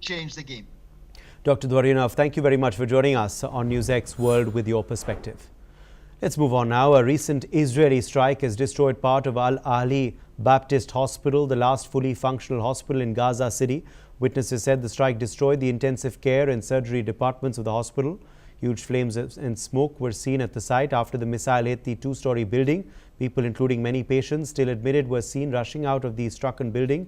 change the game. Dr. Dwaryanov, thank you very much for joining us on NewsX World with your perspective. Let's move on now. A recent Israeli strike has destroyed part of Al Ahli Baptist Hospital, the last fully functional hospital in Gaza City. Witnesses said the strike destroyed the intensive care and surgery departments of the hospital. Huge flames and smoke were seen at the site after the missile hit the two-story building. People, including many patients, still admitted were seen rushing out of the stricken building.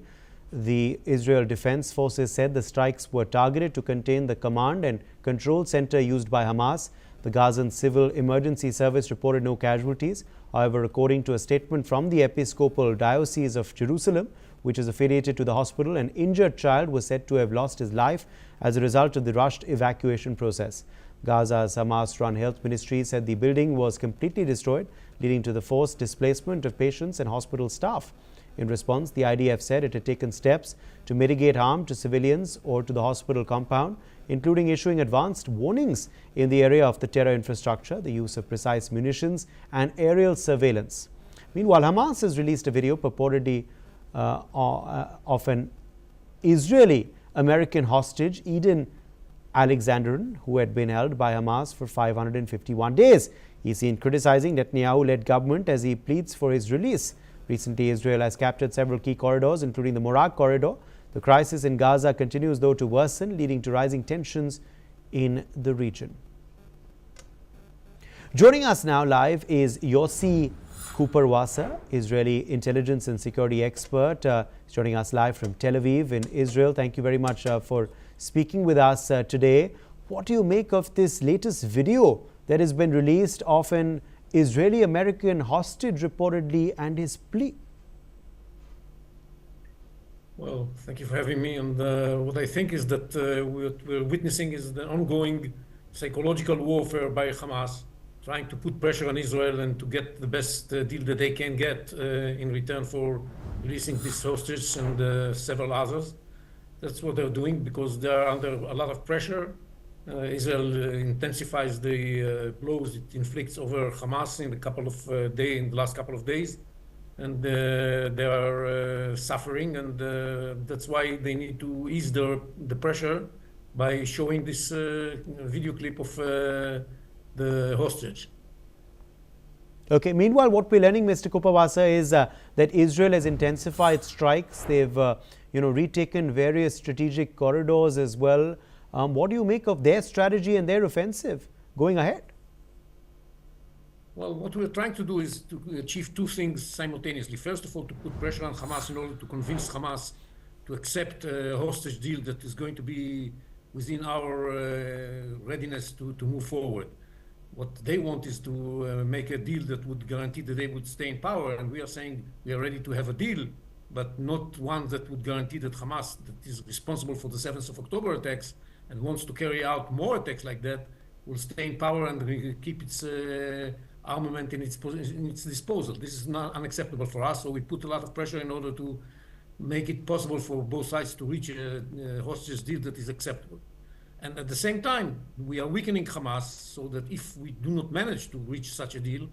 The Israel Defense Forces said the strikes were targeted to contain the command and control center used by Hamas. The Gazan Civil Emergency Service reported no casualties. However, according to a statement from the Episcopal Diocese of Jerusalem, which is affiliated to the hospital, an injured child was said to have lost his life as a result of the rushed evacuation process. Gaza's Hamas-run health ministry said the building was completely destroyed, leading to the forced displacement of patients and hospital staff. In response, the IDF said it had taken steps to mitigate harm to civilians or to the hospital compound, including issuing advanced warnings in the area of the terror infrastructure, the use of precise munitions, and aerial surveillance. Meanwhile, Hamas has released a video purportedly of an Israeli American hostage, Eden Alexandrin, who had been held by Hamas for 551 days. He's seen criticizing Netanyahu-led government as he pleads for his release. Recently, Israel has captured several key corridors, including the Morag Corridor. The crisis in Gaza continues, though, to worsen, leading to rising tensions in the region. Joining us now live is Yossi Cooper-Wasa, Israeli intelligence and security expert. Joining us live from Tel Aviv in Israel. Thank you very much for speaking with us today. What do you make of this latest video that has been released of an Israeli-American hostage reportedly and his plea? Well, thank you for having me. And what I think is that what we're witnessing is the ongoing psychological warfare by Hamas, trying to put pressure on Israel and to get the best deal that they can get in return for releasing this hostage and several others. That's what they're doing because they're under a lot of pressure. Israel intensifies the blows it inflicts over Hamas in the last couple of days, and they are suffering, and that's why they need to ease the pressure by showing this video clip of the hostage. Okay. Meanwhile, what we're learning, Mr. Cooper-Wasa, is that Israel has intensified strikes. They've retaken various strategic corridors as well. What do you make of their strategy and their offensive going ahead? Well, what we're trying to do is to achieve two things simultaneously. First of all, to put pressure on Hamas in order to convince Hamas to accept a hostage deal that is going to be within our readiness to move forward. What they want is to make a deal that would guarantee that they would stay in power, and we are saying we are ready to have a deal, but not one that would guarantee that Hamas, that is responsible for the 7th of October attacks and wants to carry out more attacks like that, will stay in power and keep its armament in its disposal. This is not unacceptable for us, so we put a lot of pressure in order to make it possible for both sides to reach a hostage deal that is acceptable. And at the same time, we are weakening Hamas so that if we do not manage to reach such a deal,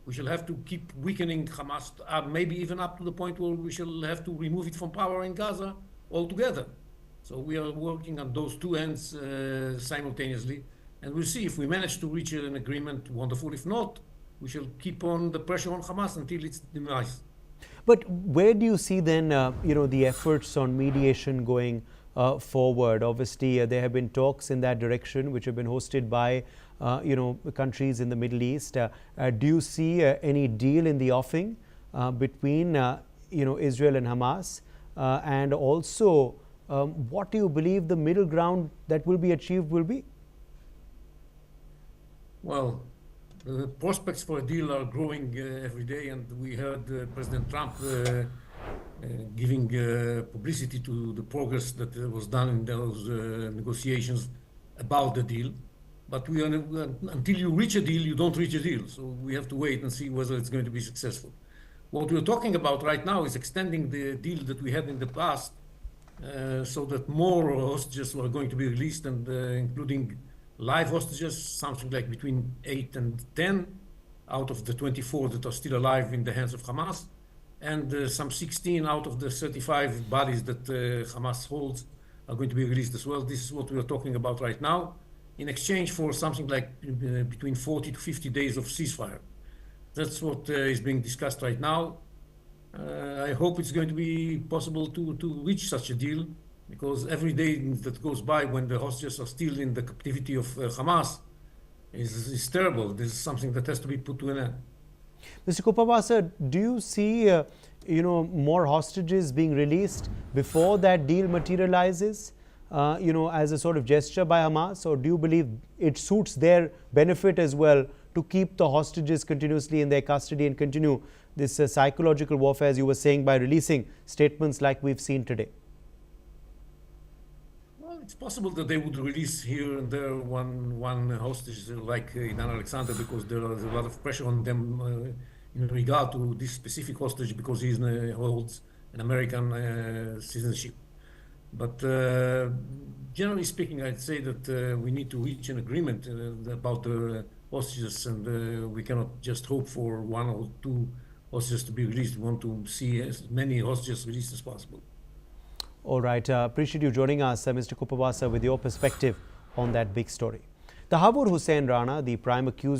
we shall have to keep weakening Hamas, maybe even up to the point where we shall have to remove it from power in Gaza altogether. So we are working on those two ends simultaneously, and we'll see if we manage to reach an agreement, wonderful. If not, we shall keep on the pressure on Hamas until its demise. But where do you see then, the efforts on mediation going forward? Obviously, there have been talks in that direction, which have been hosted by, countries in the Middle East. Do you see any deal in the offing between, Israel and Hamas? And also, what do you believe the middle ground that will be achieved will be? Well, the prospects for a deal are growing every day, and we heard President Trump giving publicity to the progress that was done in those negotiations about the deal. But until you reach a deal, you don't reach a deal. So we have to wait and see whether it's going to be successful. What we're talking about right now is extending the deal that we had in the past so that more hostages are going to be released, and including live hostages, something like between 8 and 10 out of the 24 that are still alive in the hands of Hamas, and some 16 out of the 35 bodies that Hamas holds are going to be released as well. This is what we are talking about right now, in exchange for something like between 40 to 50 days of ceasefire. That's what is being discussed right now. I hope it's going to be possible to reach such a deal, because every day that goes by when the hostages are still in the captivity of Hamas is terrible. This is something that has to be put to an end. Mr. Kupabasa, do you see more hostages being released before that deal materializes, as a sort of gesture by Hamas, or do you believe it suits their benefit as well to keep the hostages continuously in their custody and continue this psychological warfare, as you were saying, by releasing statements like we've seen today? Well, it's possible that they would release here and there one hostage like Idan Alexander, because there is a lot of pressure on them in regard to this specific hostage, because he holds an American citizenship. But generally speaking, I'd say that we need to reach an agreement about the hostages, and we cannot just hope for one or two hostages to be released. We want to see as many hostages released as possible. All right. Appreciate you joining us, Mr. Kupabasa, with your perspective on that big story. The Habur Hussain Rana, the prime accused